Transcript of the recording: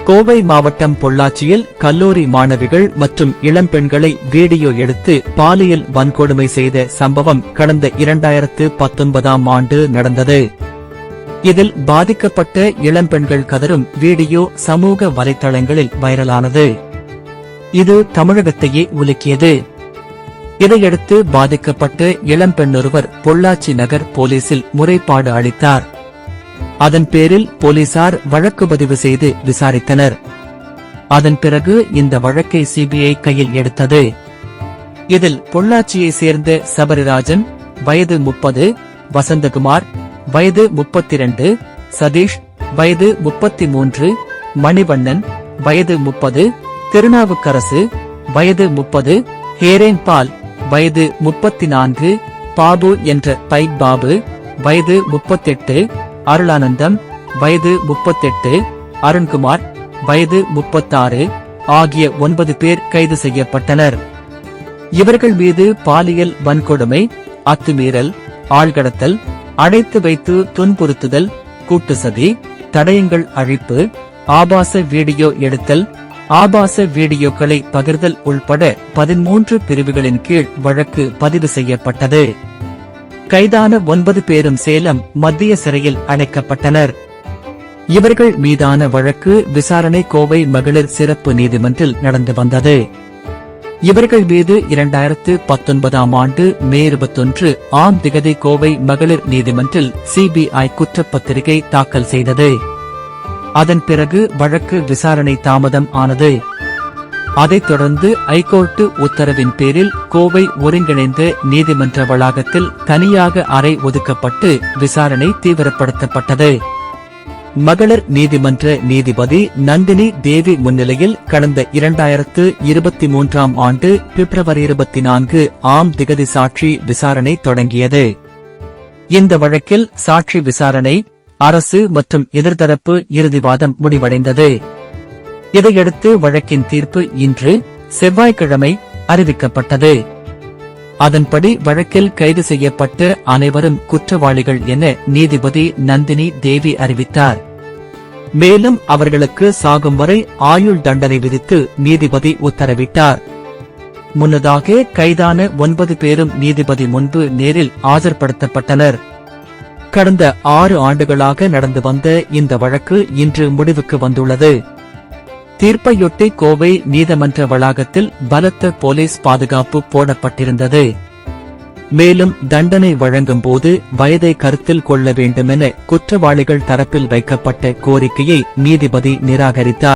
கோவை மாவட்டம் பொள்ளாச்சியில் கல்லூரி மாணவிகள் மற்றும் இளம்பெண்களை வீடியோ எடுத்து பாலியல் வன்கொடுமை செய்த சம்பவம் கடந்த 2019ஆம் ஆண்டு நடந்தது. இதில் பாதிக்கப்பட்ட இளம்பெண்கள் கதரும் வீடியோ சமூக வலைத்தளங்களில் வைரலானது. இது தமிழகத்தையே உலுக்கியது. இதையடுத்து பாதிக்கப்பட்ட இளம்பெண்ணொருவர் பொள்ளாச்சி நகர் போலீசில் முறைப்பாடு அளித்தார். அதன் பேரில் போலீசார் வழக்கு பதிவு செய்து விசாரித்தனர். அதன் பிறகு இந்த வழக்கை சிபிஐ கையில் எடுத்தது. இதில் பொள்ளாச்சியை சேர்ந்த சபரிராஜன் வயது 30, வசந்தகுமார் வயது 32, சதீஷ் வயது 33, மணிவண்ணன் வயது 30, திருநாவுக்கரசு வயது 30, ஹேரேன்பால் வயது 34, பாபு என்ற பைக் பாபு வயது 38, அருளானந்தம் வயது 38, அருண்குமார் வயது 36 ஆகிய 9 பேர் கைது செய்யப்பட்டனர். இவர்கள் மீது பாலியல் வன்கொடுமை, அத்துமீறல், ஆள்கடத்தல், அடைத்து வைத்து துன்புறுத்துதல், கூட்டுசதி, தடயங்கள் அழிப்பு, ஆபாச வீடியோ எடுத்தல், ஆபாச வீடியோக்களை பகிர்தல் உள்பட 13 பிரிவுகளின் கீழ் வழக்கு பதிவு செய்யப்பட்டது. கைதான 9 பேரும் சேலம் மத்திய சிறையில் அடைக்கப்பட்டனர். இவர்கள் மீதான வழக்கு விசாரணை கோவை மகளிர் சிறப்பு நீதிமன்றில் நடந்து வந்தது. இவர்கள் மீது 2019ஆம் ஆண்டு மே 21ஆம் திகதி கோவை மகளிர் நீதிமன்றில் சிபிஐ குற்றப்பத்திரிகை தாக்கல் செய்தது. அதன் பிறகு வழக்கு விசாரணை தாமதம் ஆனது. அதைத் தொடர்ந்து ஐகோர்ட்டு உத்தரவின் பேரில் கோவை ஒருங்கிணைந்த நீதிமன்ற வளாகத்தில் தனியாக அறை ஒதுக்கப்பட்டு விசாரணை தீவிரப்படுத்தப்பட்டது. மகளிர் நீதிமன்ற நீதிபதி நந்தினி தேவி முன்னிலையில் கடந்த 2023ஆம் ஆண்டு பிப்ரவரி 24ஆம் திகதி சாட்சி விசாரணை தொடங்கியது. இந்த வழக்கில் சாட்சி விசாரணை, அரசு மற்றும் எதிர்த்தரப்பு இறுதிவாதம் முடிவடைந்தது. இதையடுத்து வழக்கின் தீர்ப்பு இன்று செவ்வாய்க்கிழமை அறிவிக்கப்பட்டது. அதன்படி வழக்கில் கைது செய்யப்பட்ட அனைவரும் குற்றவாளிகள் என நீதிபதி நந்தினி தேவி அறிவித்தார். மேலும் அவர்களுக்கு சாகும் வரை ஆயுள் தண்டனை விதித்து நீதிபதி உத்தரவிட்டார். முன்னதாக கைதான 9 பேரும் நீதிபதி முன்பு நேரில் ஆஜர்படுத்தப்பட்டனர். கடந்த 6 ஆண்டுகளாக நடந்து வந்த இந்த வழக்கு இன்று முடிவுக்கு வந்துள்ளது. தீர்ப்பையொட்டி கோவை நீதிமன்ற வளாகத்தில் பலத்த போலீஸ் பாதுகாப்பு போடப்பட்டிருந்தது. மேலும் தண்டனை வழங்கும் போது வயதை கருத்தில் கொள்ள வேண்டுமென குற்றவாளிகள் தரப்பில் வைக்கப்பட்ட கோரிக்கையை நீதிபதி நிராகரித்தார்.